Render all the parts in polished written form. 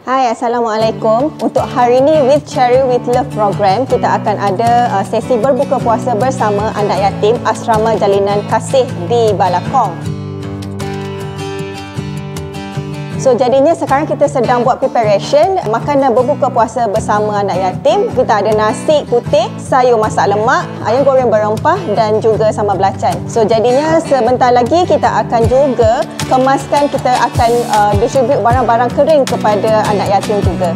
Hai, Assalamualaikum. Untuk hari ini With Cherry With Love program, kita akan ada sesi berbuka puasa bersama anak yatim Asrama Jalinan Kasih di Balakong. So jadinya sekarang kita sedang buat preparation makanan berbuka puasa bersama anak yatim. Kita ada nasi putih, sayur masak lemak, ayam goreng berempah dan juga sambal belacan. So jadinya sebentar lagi kita akan juga kemaskan, kita akan distribute barang-barang kering kepada anak yatim juga.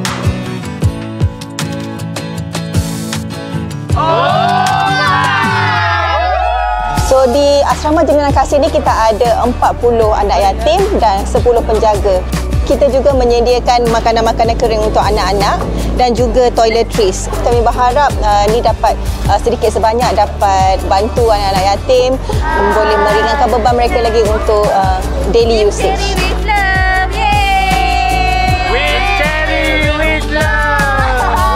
So di Asrama Jalinan Kasih ni kita ada 40 anak yatim dan 10 penjaga. Kita juga menyediakan makanan-makanan kering untuk anak-anak dan juga toiletries. Kami berharap ni dapat sedikit sebanyak dapat bantu anak-anak yatim, boleh meringankan beban mereka lagi untuk daily usage.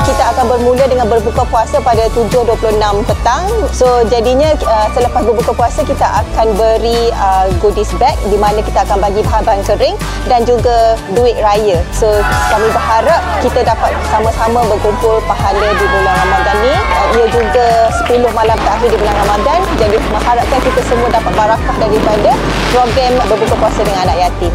Kita akan bermula dengan berbuka puasa pada 7.26 petang. So jadinya selepas berbuka puasa kita akan beri goodies bag di mana kita akan bagi bahan-bahan kering dan juga duit raya. So kami berharap kita dapat sama-sama berkumpul pahala di bulan Ramadan ni. Ia juga 10 malam terakhir di bulan Ramadan. Jadi mengharapkan kita semua dapat barakah daripada program berbuka puasa dengan anak yatim.